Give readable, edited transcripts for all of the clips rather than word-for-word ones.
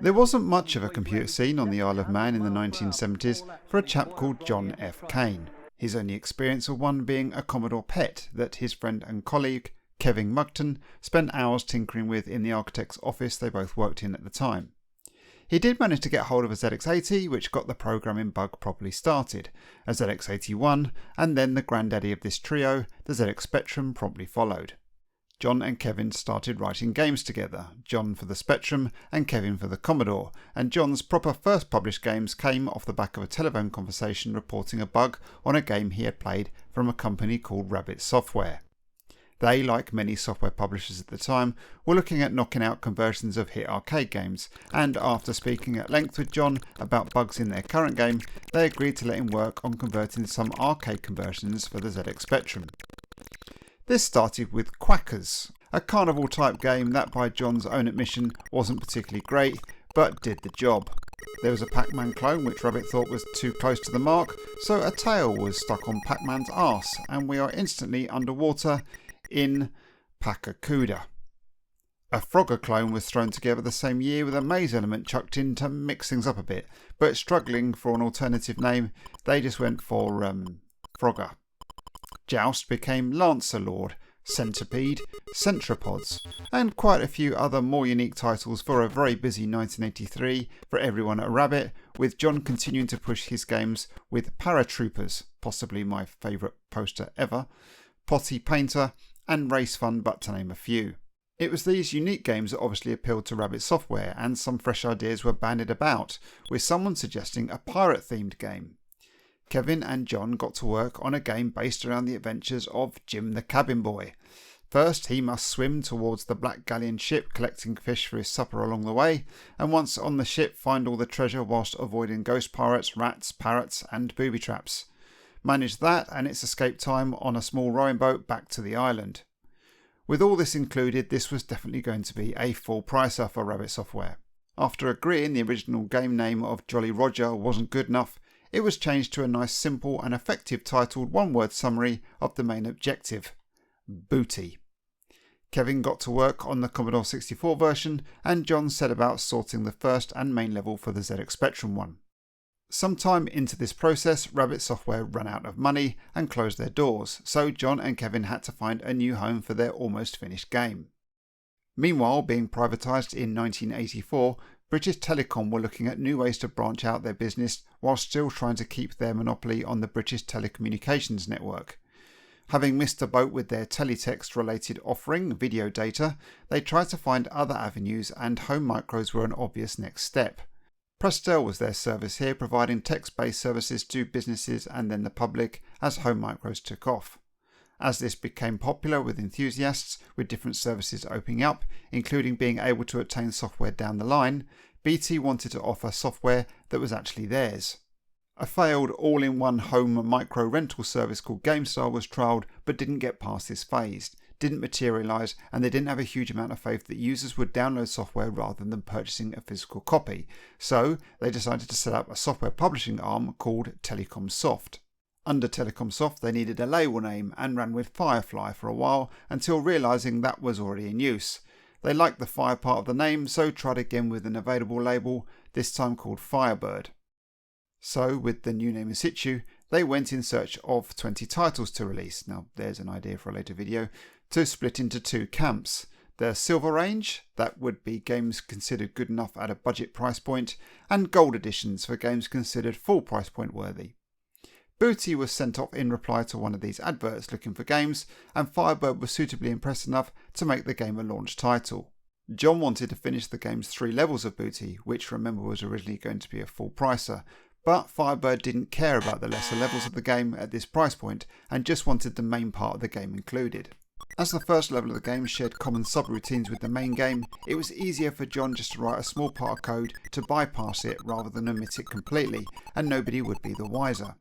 There wasn't much of a computer scene on the Isle of Man in the 1970s for a chap called John F. Kane, his only experience of one being a Commodore PET that his friend and colleague, Kevin Mugton, spent hours tinkering with in the architect's office they both worked in at the time. He did manage to get hold of a ZX80 which got the programming bug properly started, a ZX81, and then the granddaddy of this trio, the ZX Spectrum, promptly followed. John and Kevin started writing games together, John for the Spectrum and Kevin for the Commodore, and John's proper first published games came off the back of a telephone conversation reporting a bug on a game he had played from a company called Rabbit Software. They, like many software publishers at the time, were looking at knocking out conversions of hit arcade games, and after speaking at length with John about bugs in their current game, they agreed to let him work on converting some arcade conversions for the ZX Spectrum. This started with Quackers, a carnival type game that by John's own admission wasn't particularly great, but did the job. There was a Pac-Man clone which Rabbit thought was too close to the mark, so a tail was stuck on Pac-Man's arse, and we are instantly underwater in Pakacuda. A Frogger clone was thrown together the same year with a maze element chucked in to mix things up a bit, but struggling for an alternative name, they just went for Frogger. Joust became Lancer Lord, Centipede, Centropods, and quite a few other more unique titles for a very busy 1983 for everyone at Rabbit, with John continuing to push his games with Paratroopers, possibly my favourite poster ever, Potty Painter, and Race Fun, but to name a few. It was these unique games that obviously appealed to Rabbit Software, and some fresh ideas were bandied about, with someone suggesting a pirate-themed game. Kevin and John got to work on a game based around the adventures of Jim the Cabin Boy. First, he must swim towards the Black Galleon ship collecting fish for his supper along the way, and once on the ship find all the treasure whilst avoiding ghost pirates, rats, parrots and booby traps. Manage that and it's escape time on a small rowing boat back to the island. With all this included, this was definitely going to be a full pricer for Rabbit Software. After agreeing the original game name of Jolly Roger wasn't good enough, it was changed to a nice simple and effective titled one-word summary of the main objective: Booty. Kevin got to work on the Commodore 64 version, and John set about sorting the first and main level for the ZX Spectrum one. Sometime into this process, Rabbit Software ran out of money and closed their doors, so John and Kevin had to find a new home for their almost finished game. Meanwhile, being privatised in 1984, British Telecom were looking at new ways to branch out their business while still trying to keep their monopoly on the British telecommunications network. Having missed the boat with their teletext-related offering, video data, they tried to find other avenues, and home micros were an obvious next step. Prestel was their service here, providing text-based services to businesses and then the public as home micros took off. As this became popular with enthusiasts, with different services opening up, including being able to obtain software down the line, BT wanted to offer software that was actually theirs. A failed all-in-one home micro rental service called GameStar was trialled but didn't get past this phase, didn't materialise, and they didn't have a huge amount of faith that users would download software rather than purchasing a physical copy, so they decided to set up a software publishing arm called Telecom Soft. Under Telecom Soft they needed a label name and ran with Firefly for a while until realising that was already in use. They liked the Fire part of the name, so tried again with an available label, this time called Firebird. So with the new name in situ, they went in search of 20 titles to release, now there's an idea for a later video, to split into two camps. The Silver Range, that would be games considered good enough at a budget price point, and Gold Editions for games considered full price point worthy. Booty was sent off in reply to one of these adverts looking for games, and Firebird was suitably impressed enough to make the game a launch title. John wanted to finish the game's 3 levels of Booty, which remember was originally going to be a full pricer, but Firebird didn't care about the lesser levels of the game at this price point and just wanted the main part of the game included. As the first level of the game shared common subroutines with the main game, it was easier for John just to write a small part of code to bypass it rather than omit it completely, and nobody would be the wiser.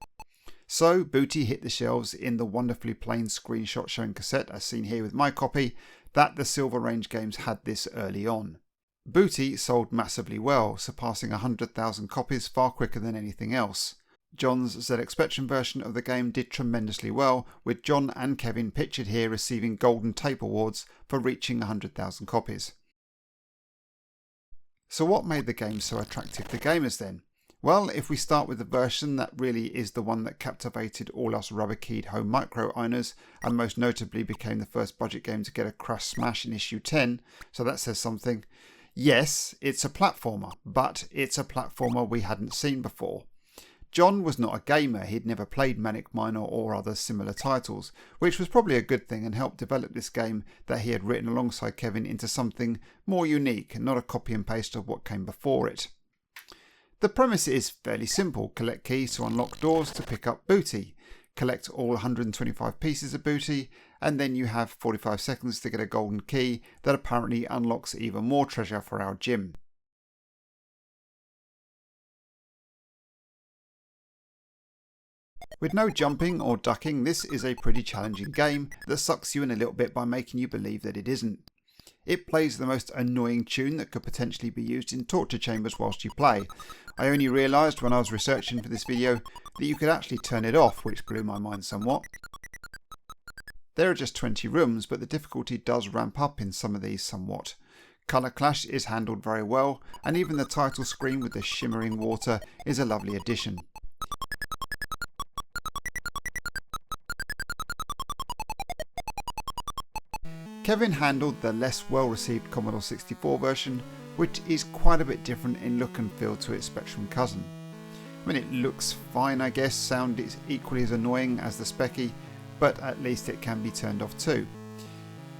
So Booty hit the shelves in the wonderfully plain screenshot showing cassette, as seen here with my copy, that the Silver Range games had this early on. Booty sold massively well, surpassing 100,000 copies far quicker than anything else. John's ZX Spectrum version of the game did tremendously well, with John and Kevin pictured here receiving Golden Tape Awards for reaching 100,000 copies. So what made the game so attractive to gamers then? Well, if we start with the version that really is the one that captivated all us rubber-keyed home micro owners, and most notably became the first budget game to get a crash smash in issue 10, so that says something. Yes, it's a platformer, but it's a platformer we hadn't seen before. John was not a gamer, he'd never played Manic Miner or other similar titles, which was probably a good thing and helped develop this game that he had written alongside Kevin into something more unique and not a copy and paste of what came before it. The premise is fairly simple: collect keys to unlock doors to pick up booty, collect all 125 pieces of booty, and then you have 45 seconds to get a golden key that apparently unlocks even more treasure for our gym. With no jumping or ducking, this is a pretty challenging game that sucks you in a little bit by making you believe that it isn't. It plays the most annoying tune that could potentially be used in torture chambers whilst you play. I only realised when I was researching for this video that you could actually turn it off, which blew my mind somewhat. There are just 20 rooms, but the difficulty does ramp up in some of these somewhat. Colour clash is handled very well, and even the title screen with the shimmering water is a lovely addition. Kevin handled the less well-received Commodore 64 version, which is quite a bit different in look and feel to its Spectrum cousin. I mean, it looks fine I guess, sound is equally as annoying as the Specky, but at least it can be turned off too.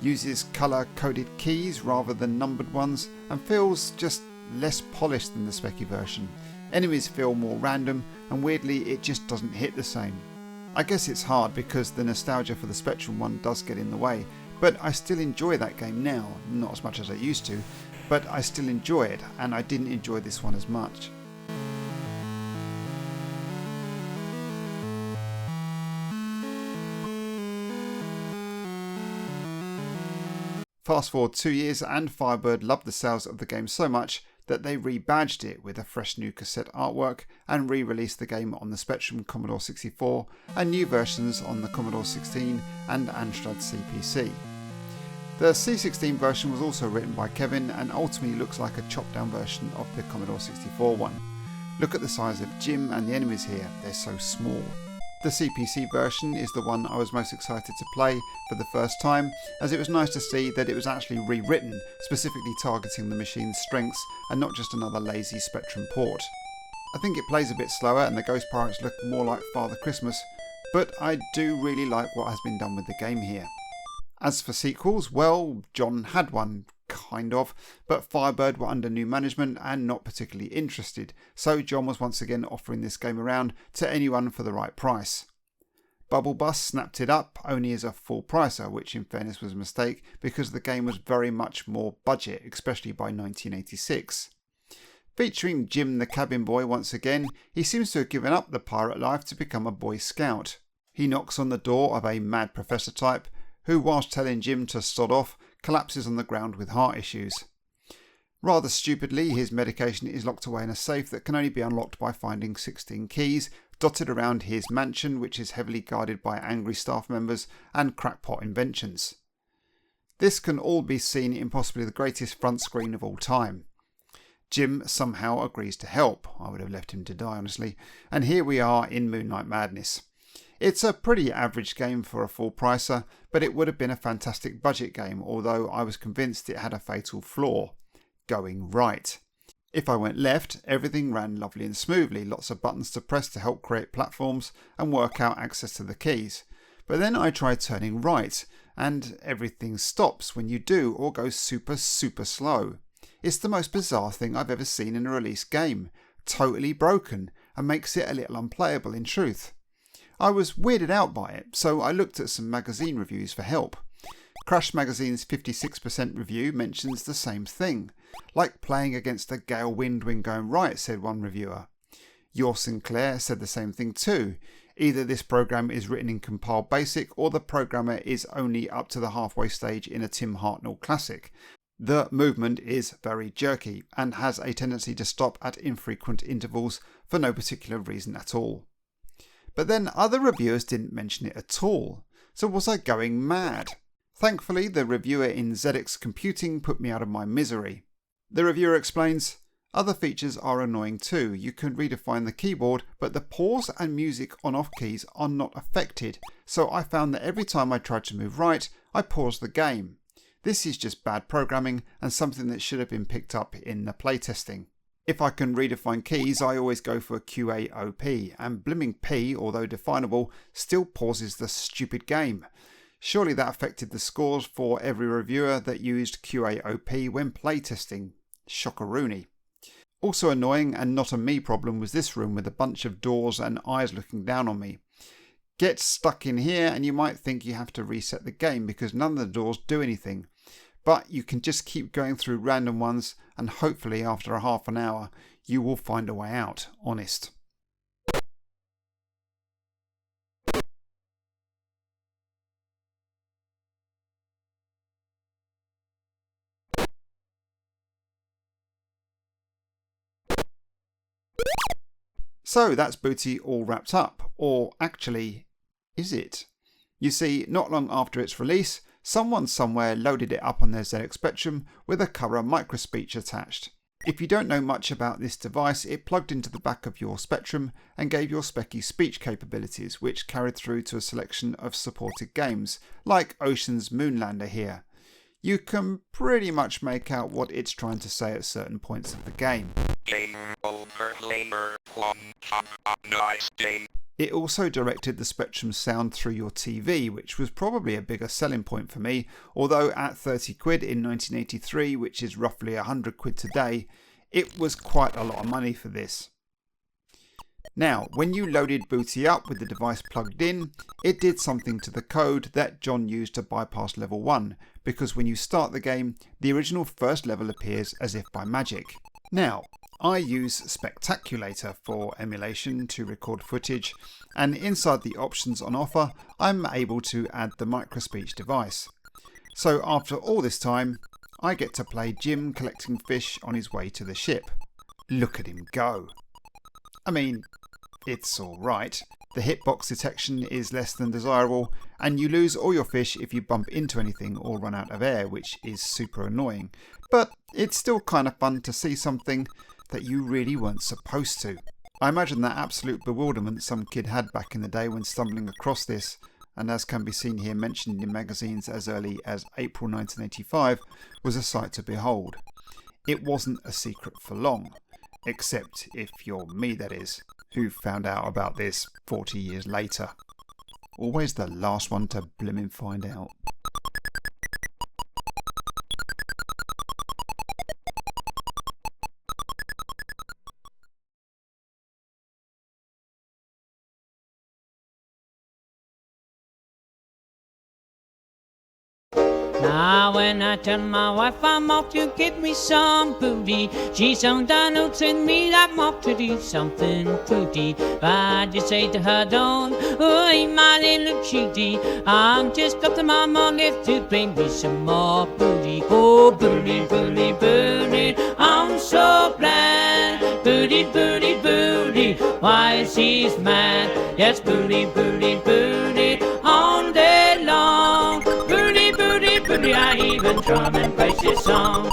Uses colour-coded keys rather than numbered ones, and feels just less polished than the Specky version. Enemies feel more random, and weirdly it just doesn't hit the same. I guess it's hard because the nostalgia for the Spectrum one does get in the way, but I still enjoy that game now, not as much as I used to, but I still enjoy it, and I didn't enjoy this one as much. Fast forward 2 years and Firebird loved the sales of the game so much that they rebadged it with a fresh new cassette artwork and re-released the game on the Spectrum Commodore 64 and new versions on the Commodore 16 and Amstrad CPC. The C16 version was also written by Kevin and ultimately looks like a chopped down version of the Commodore 64 one. Look at the size of Jim and the enemies here, they're so small. The CPC version is the one I was most excited to play for the first time, as it was nice to see that it was actually rewritten, specifically targeting the machine's strengths and not just another lazy Spectrum port. I think it plays a bit slower and the Ghost Pirates look more like Father Christmas, but I do really like what has been done with the game here. As for sequels, well, John had one, kind of, but Firebird were under new management and not particularly interested, so John was once again offering this game around to anyone for the right price. Bubble Bus snapped it up only as a full pricer, which in fairness was a mistake because the game was very much more budget, especially by 1986. Featuring Jim the cabin boy once again, he seems to have given up the pirate life to become a Boy Scout. He knocks on the door of a mad professor type, who, whilst telling Jim to sod off, collapses on the ground with heart issues. Rather stupidly, his medication is locked away in a safe that can only be unlocked by finding 16 keys dotted around his mansion, which is heavily guarded by angry staff members and crackpot inventions. This can all be seen in possibly the greatest front screen of all time. Jim somehow agrees to help. I would have left him to die, honestly. And here we are in Moonlight Madness. It's a pretty average game for a full pricer, but it would have been a fantastic budget game, although I was convinced it had a fatal flaw: going right. If I went left, everything ran lovely and smoothly, lots of buttons to press to help create platforms and work out access to the keys. But then I tried turning right, and everything stops when you do or goes super slow. It's the most bizarre thing I've ever seen in a release game, totally broken, and makes it a little unplayable in truth. I was weirded out by it, so I looked at some magazine reviews for help. Crash Magazine's 56% review mentions the same thing. Like playing against a gale wind when going right, said one reviewer. Your Sinclair said the same thing too. Either this program is written in compiled BASIC or the programmer is only up to the halfway stage in a Tim Hartnell classic. The movement is very jerky and has a tendency to stop at infrequent intervals for no particular reason at all. But then other reviewers didn't mention it at all, so was I going mad? Thankfully, the reviewer in ZX Computing put me out of my misery. The reviewer explains, other features are annoying too. You can redefine the keyboard, but the pause and music on-off keys are not affected. So I found that every time I tried to move right, I paused the game. This is just bad programming and something that should have been picked up in the playtesting. If I can redefine keys, I always go for QAOP, and blimming P, although definable, still pauses the stupid game. Surely that affected the scores for every reviewer that used QAOP when playtesting. Shockaroony. Also annoying and not a me problem was this room with a bunch of doors and eyes looking down on me. Get stuck in here and you might think you have to reset the game because none of the doors do anything. But you can just keep going through random ones and hopefully after a half an hour you will find a way out, honest. So that's Booty all wrapped up, or actually, is it? You see, not long after its release, someone somewhere loaded it up on their ZX Spectrum with a Current microspeech attached. If you don't know much about this device, it plugged into the back of your Spectrum and gave your Specky speech capabilities, which carried through to a selection of supported games, like Ocean's Moonlander here. You can pretty much make out what it's trying to say at certain points of the game. Game over later. Have a nice day. It also directed the Spectrum sound through your TV, which was probably a bigger selling point for me, although at 30 quid in 1983, which is roughly 100 quid today, it was quite a lot of money for this. Now, when you loaded Booty up with the device plugged in, it did something to the code that John used to bypass level 1, because when you start the game, the original first level appears as if by magic. Now, I use Spectaculator for emulation to record footage, and inside the options on offer, I'm able to add the microspeech device. So after all this time, I get to play Jim collecting fish on his way to the ship. Look at him go. I mean, it's alright. The hitbox detection is less than desirable, and you lose all your fish if you bump into anything or run out of air, which is super annoying. But it's still kind of fun to see something that you really weren't supposed to. I imagine that absolute bewilderment some kid had back in the day when stumbling across this, and as can be seen here mentioned in magazines as early as April 1985, was a sight to behold. It wasn't a secret for long, except if you're me, that is, who found out about this 40 years later. Always the last one to blimmin' find out. Now when I tell my wife I'm off to get me some booty, she sung down notes in me that I'm off to do something fruity. But I just say to her, don't worry my little cutie, I'm just up to my mom left to bring me some more booty. Oh booty, booty, booty, I'm so glad. Booty, booty, booty, why she's mad. Yes, booty, booty, booty, all day long. Booty, booty, booty, I even drum and praise this song.